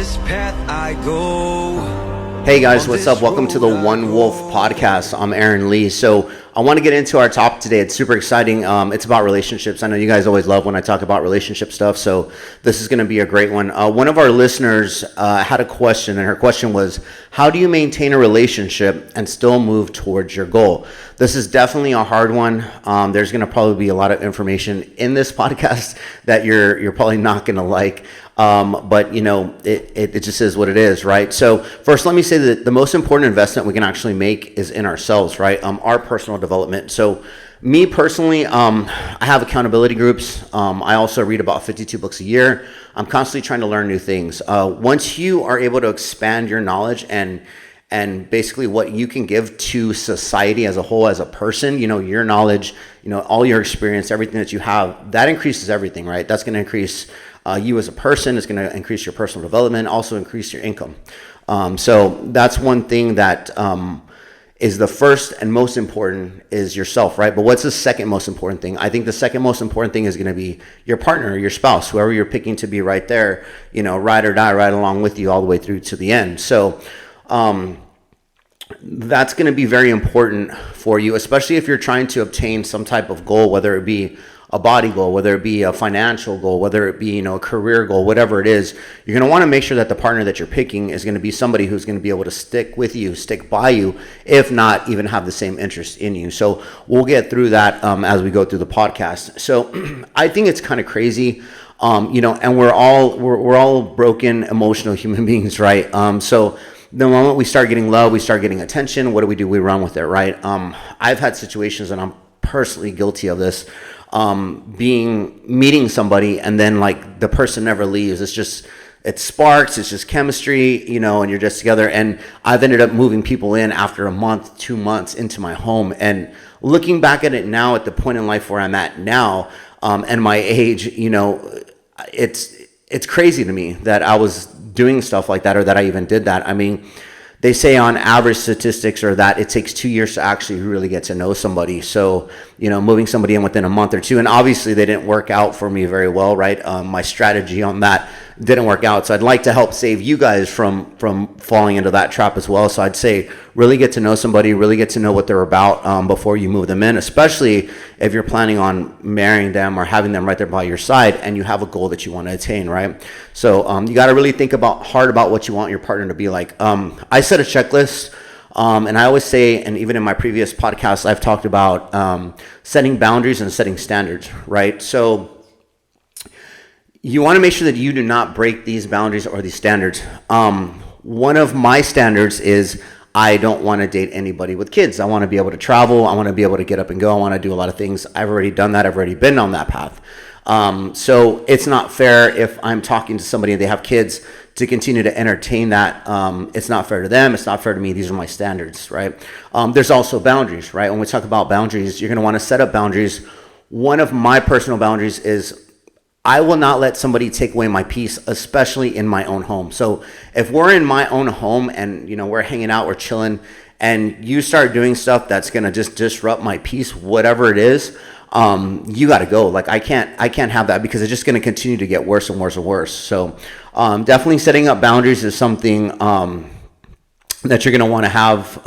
this path I go. Hey guys, what's up? Welcome to the One Wolf Podcast. I'm Aaron Lee. So I want to get into our topic today. It's super exciting. It's about relationships. I know you guys always love when I talk about relationship stuff, so this is going to be a great one. One of our listeners had a question, and her question was, how do you maintain a relationship and still move towards your goal? This is definitely a hard one. There's going to probably be a lot of information in this podcast that you're probably not going to like. But you know, it just is what it is, right? So first, let me say that the most important investment we can actually make is in ourselves, right? Our personal development. So me personally, I have accountability groups. I also read about 52 books a year. I'm constantly trying to learn new things. Once you are able to expand your knowledge and basically what you can give to society as a whole, as a person, you know, your knowledge, you know, all your experience, everything that you have, that increases everything, right? That's going to increase you as a person. It's going to increase your personal development, also increase your income. So that's one thing that is the first and most important is yourself, right? But what's the second most important thing? I think the second most important thing is going to be your partner, your spouse, whoever you're picking to be right there, you know, ride or die, right along with you all the way through to the end. So that's going to be very important for you, especially if you're trying to obtain some type of goal, whether it be a body goal, whether it be a financial goal, whether it be, you know, a career goal, whatever it is. You're going to want to make sure that the partner that you're picking is going to be somebody who's going to be able to stick with you, stick by you, if not even have the same interest in you. So we'll get through that as we go through the podcast. So I think it's kind of crazy, you know, and we're all broken, emotional human beings, right? So the moment we start getting love, we start getting attention, what do? We run with it, right? I've had situations, and I'm personally guilty of this, meeting somebody and then like the person never leaves. It sparks, it's just chemistry, you know, and you're just together. And I've ended up moving people in after a month, 2 months into my home. And looking back at it now, at the point in life where I'm at now, and my age, you know, it's crazy to me that I was doing stuff like that, or that I even did that. I mean, they say on average statistics are that it takes 2 years to actually really get to know somebody. So, you know, moving somebody in within a month or two, and obviously they didn't work out for me very well, right? My strategy on that didn't work out. So I'd like to help save you guys from falling into that trap as well. So I'd say really get to know somebody, really get to know what they're about before you move them in, especially if you're planning on marrying them or having them right there by your side and you have a goal that you want to attain, right? So you got to really think hard about what you want your partner to be like. I set a checklist. And I always say, and even in my previous podcasts, I've talked about setting boundaries and setting standards, right? So you want to make sure that you do not break these boundaries or these standards. One of my standards is I don't want to date anybody with kids. I want to be able to travel. I want to be able to get up and go. I want to do a lot of things. I've already done that. I've already been on that path. So it's not fair if I'm talking to somebody and they have kids to continue to entertain that. It's not fair to them. It's not fair to me. These are my standards, right? There's also boundaries, right? When we talk about boundaries, you're going to want to set up boundaries. One of my personal boundaries is I will not let somebody take away my peace, especially in my own home. So if we're in my own home and, you know, we're hanging out, we're chilling, and you start doing stuff that's going to just disrupt my peace, whatever it is, you got to go. Like I can't have that, because it's just going to continue to get worse and worse and worse. So definitely setting up boundaries is something that you're going to want to have,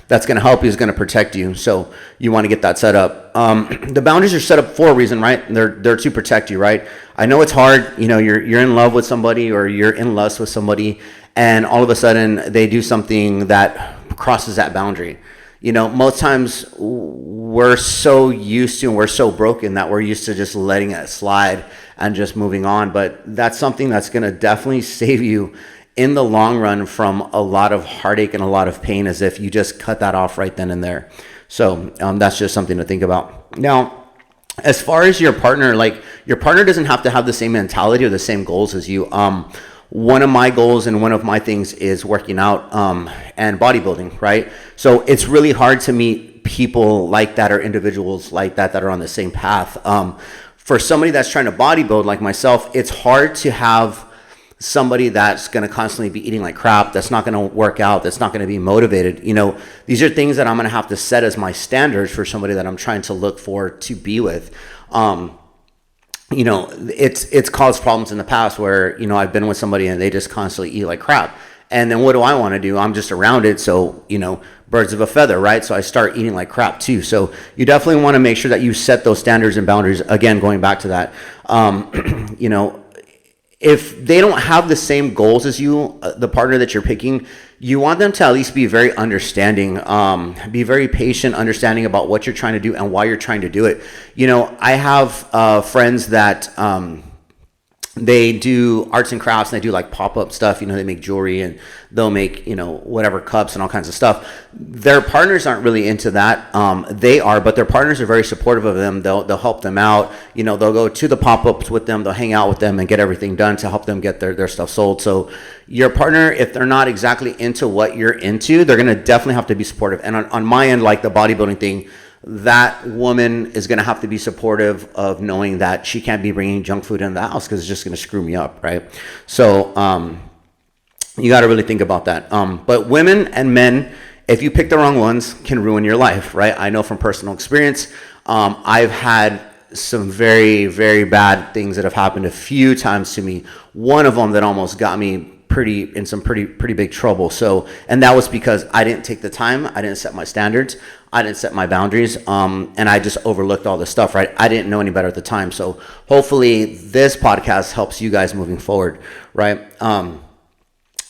that's going to help you, is going to protect you. So you want to get that set up. The boundaries are set up for a reason, right? They're to protect you, right? I know it's hard. You know, you're in love with somebody, or you're in lust with somebody, and all of a sudden they do something that crosses that boundary. You know, most times we're so used to, and we're so broken that we're used to just letting it slide and just moving on. But that's something that's going to definitely save you in the long run from a lot of heartache and a lot of pain, as if you just cut that off right then and there. So that's just something to think about. Now, as far as your partner, like your partner doesn't have to have the same mentality or the same goals as you. One of my goals and one of my things is working out and bodybuilding, right? So it's really hard to meet people like that, or individuals like that are on the same path. For somebody that's trying to bodybuild like myself, it's hard to have somebody that's going to constantly be eating like crap, that's not going to work out, that's not going to be motivated. You know, these are things that I'm going to have to set as my standards for somebody that I'm trying to look for to be with. you know, it's caused problems in the past where, you know, I've been with somebody and they just constantly eat like crap. And then what do I want to do? I'm just around it. So, you know, birds of a feather, right? So I start eating like crap too. So you definitely want to make sure that you set those standards and boundaries. Again, going back to that, you know, if they don't have the same goals as you, the partner that you're picking, you want them to at least be very understanding, be very patient, understanding about what you're trying to do and why you're trying to do it. You know, I have friends that they do arts and crafts, and they do like pop-up stuff. You know, they make jewelry and they'll make, you know, whatever cups and all kinds of stuff. Their partners aren't really into that. They are, but their partners are very supportive of them. They'll help them out. You know, they'll go to the pop-ups with them. They'll hang out with them and get everything done to help them get their stuff sold. So your partner, if they're not exactly into what you're into, they're going to definitely have to be supportive. And on my end, like the bodybuilding thing, that woman is going to have to be supportive of knowing that she can't be bringing junk food in the house because it's just going to screw me up, right? So you got to really think about that. But women and men, if you pick the wrong ones, can ruin your life, right? I know from personal experience. I've had some very, very bad things that have happened a few times to me. One of them that almost got me in some pretty big trouble. So, and that was because I didn't take the time. I didn't set my standards. I didn't set my boundaries. And I just overlooked all this stuff, right? I didn't know any better at the time. So hopefully this podcast helps you guys moving forward, right?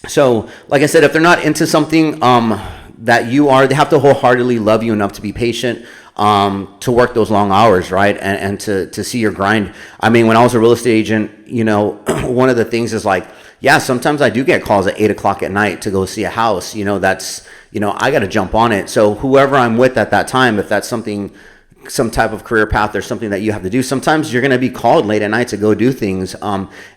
So like I said, if they're not into something, that you are, they have to wholeheartedly love you enough to be patient, to work those long hours, right? And to see your grind. I mean, when I was a real estate agent, you know, one of the things is like, yeah, sometimes I do get calls at 8 o'clock at night to go see a house. You know, that's, you know, I got to jump on it. So whoever I'm with at that time, if that's something, some type of career path or something that you have to do, sometimes you're going to be called late at night to go do things.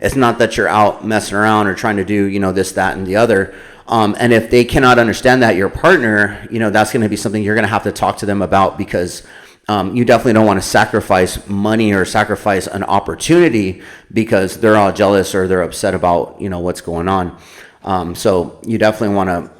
It's not that you're out messing around or trying to do, you know, this, that, and the other. And if they cannot understand that, your partner, you know, that's going to be something you're going to have to talk to them about, because you definitely don't want to sacrifice money or sacrifice an opportunity because they're all jealous or they're upset about, you know, what's going on. So you definitely want to,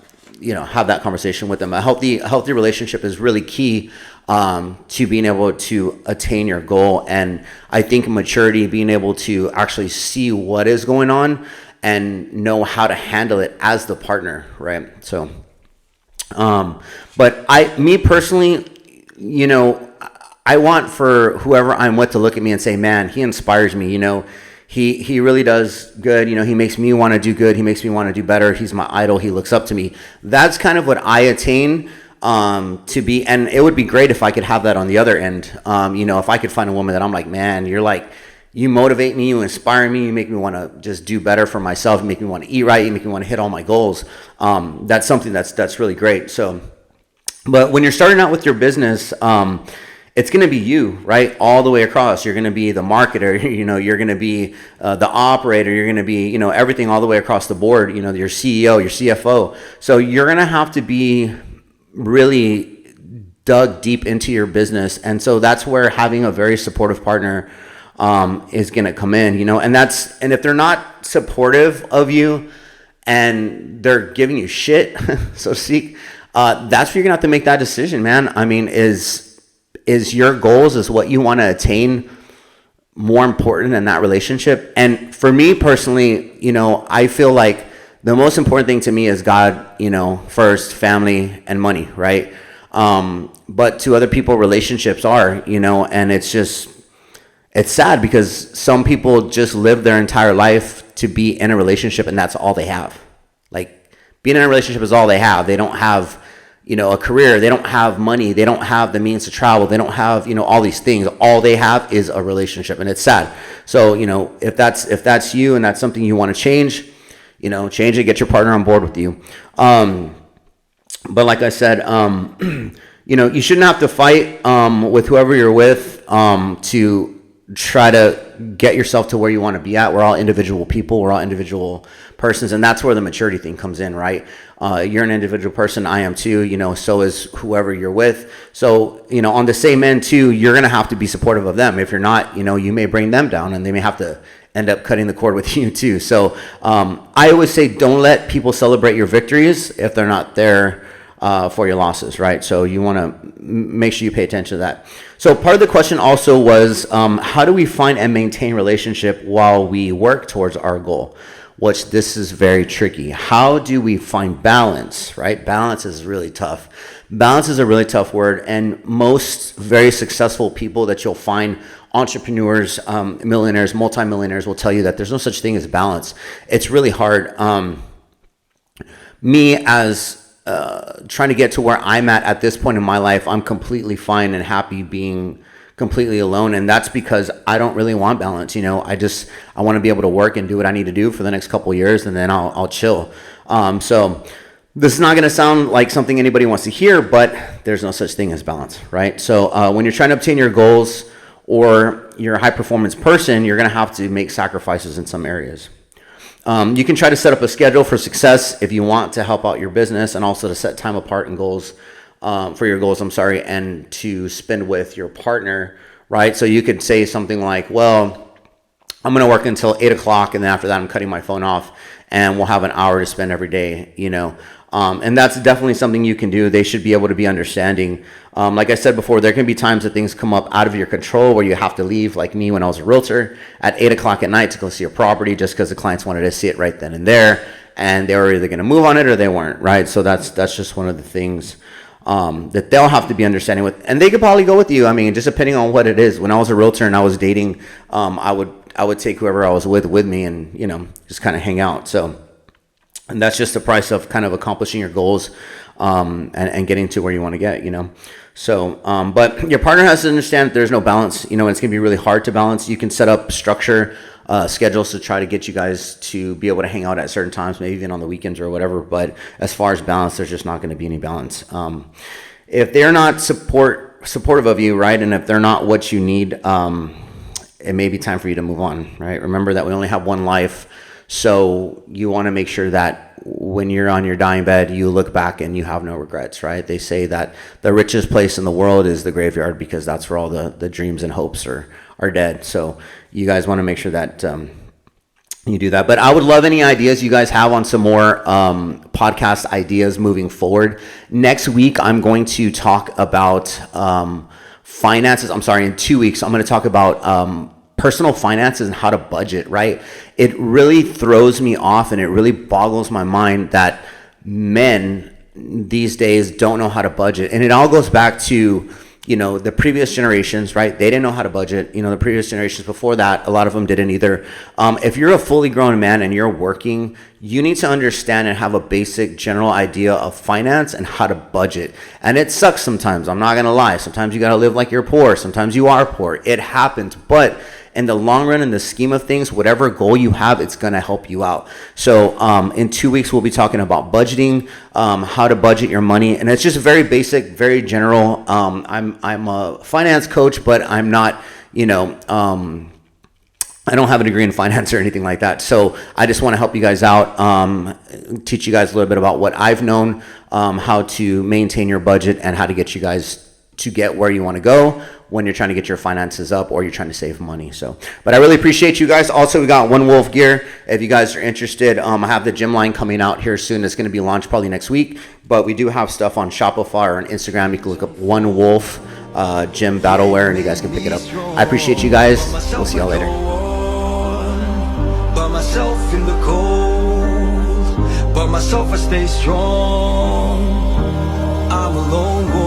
you know, have that conversation with them. A healthy relationship is really key to being able to attain your goal. And I think maturity, being able to actually see what is going on and know how to handle it as the partner, right? So, but me personally, you know, I want for whoever I'm with to look at me and say, man, he inspires me. You know, he really does good. You know, he makes me want to do good. He makes me want to do better. He's my idol. He looks up to me. That's kind of what I attain to be. And it would be great if I could have that on the other end. You know, if I could find a woman that I'm like, man, you're like, you motivate me, you inspire me, you make me want to just do better for myself, you make me want to eat right, you make me want to hit all my goals. That's something that's really great. So, but when you're starting out with your business, it's going to be you, right? All the way across. You're going to be the marketer, you know, you're going to be the operator, you're going to be, you know, everything all the way across the board, you know, your CEO, your CFO. So you're going to have to be really dug deep into your business. And so that's where having a very supportive partner is going to come in, you know, and if they're not supportive of you and they're giving you shit, so to speak, that's where you're going to have to make that decision, man. I mean, is your goals, is what you want to attain more important in that relationship? And for me personally, you know, I feel like the most important thing to me is God, you know, first, family, and money, right? But to other people, relationships are, you know, and it's sad because some people just live their entire life to be in a relationship and that's all they have. Like, being in a relationship is all they have. They don't have, you know, a career. They don't have money. They don't have the means to travel. They don't have, you know, all these things. All they have is a relationship, and it's sad. So, you know, if that's you and that's something you want to change, you know, change it, get your partner on board with you. But like I said, you know, you shouldn't have to fight with whoever you're with to try to get yourself to where you want to be at. We're all individual people. We're all individual persons. And that's where the maturity thing comes in, right? You're an individual person. I am too, you know, so is whoever you're with. So, you know, on the same end too, you're going to have to be supportive of them. If you're not, you know, you may bring them down and they may have to end up cutting the cord with you too. So I always say, don't let people celebrate your victories if they're not there for your losses, right? So you want to make sure you pay attention to that. So part of the question also was, how do we find and maintain relationship while we work towards our goal? Which this is very tricky. How do we find balance, right? Balance is really tough. Balance is a really tough word, and most very successful people that you'll find, entrepreneurs, millionaires, multimillionaires, will tell you that there's no such thing as balance. It's really hard. Me, as trying to get to where I'm at this point in my life, I'm completely fine and happy being completely alone, and that's because I don't really want balance. I want to be able to work and do what I need to do for the next couple of years, and then I'll chill. So this is not going to sound like something anybody wants to hear, but there's no such thing as balance, right? So when you're trying to obtain your goals, or you're a high performance person, you're going to have to make sacrifices in some areas. You can try to set up a schedule for success if you want to help out your business, and also to set time apart and goals for your goals, and to spend with your partner, right? So you could say something like, well, I'm going to work until 8 o'clock, and then after that, I'm cutting my phone off, and we'll have an hour to spend every day, and that's definitely something you can do. They should be able to be understanding. Like I said before, there can be times that things come up out of your control where you have to leave, like me when I was a realtor at 8 o'clock at night to go see a property just because the clients wanted to see it right then and there, and they were either going to move on it or they weren't, right? So that's just one of the things that they'll have to be understanding with, and they could probably go with you. Just depending on what it is. When I was a realtor and I was dating, I would take whoever I was with me, and just kind of hang out. So, and that's just the price of kind of accomplishing your goals, and getting to where you want to get. So, but your partner has to understand that there's no balance. And it's gonna be really hard to balance. You can set up structure, schedules to try to get you guys to be able to hang out at certain times, maybe even on the weekends or whatever. But as far as balance, there's just not going to be any balance. If they're not supportive of you, right, and if they're not what you need, it may be time for you to move on, right? Remember that we only have one life, so you want to make sure that when you're on your dying bed, you look back and you have no regrets, right? They say that the richest place in the world is the graveyard, because that's where all the dreams and hopes are dead. So you guys want to make sure that you do that. But I would love any ideas you guys have on some more podcast ideas moving forward. Next week, I'm going to talk about finances. In 2 weeks, I'm going to talk about personal finances and how to budget, right? It really throws me off, and it really boggles my mind that men these days don't know how to budget. And it all goes back to, the previous generations, right? They didn't know how to budget. The previous generations before that, a lot of them didn't either. If you're a fully grown man and you're working, you need to understand and have a basic general idea of finance and how to budget. And it sucks sometimes. I'm not going to lie. Sometimes you got to live like you're poor. Sometimes you are poor. It happens. But in the long run, in the scheme of things, whatever goal you have, it's going to help you out. So in 2 weeks, we'll be talking about budgeting, how to budget your money. And it's just very basic, very general. I'm a finance coach, but I'm not, I don't have a degree in finance or anything like that. So I just want to help you guys out, teach you guys a little bit about what I've known, how to maintain your budget, and how to get you guys to get where you want to go when you're trying to get your finances up or you're trying to save money. So, but I really appreciate you guys. Also, we got One Wolf gear. If you guys are interested, I have the gym line coming out here soon. It's going to be launched probably next week, but we do have stuff on Shopify or on Instagram. You can look up One Wolf gym battleware, and you guys can pick it up. I appreciate you guys. We'll see y'all later. By myself in the cold, by myself I stay strong. I'm a lone wolf.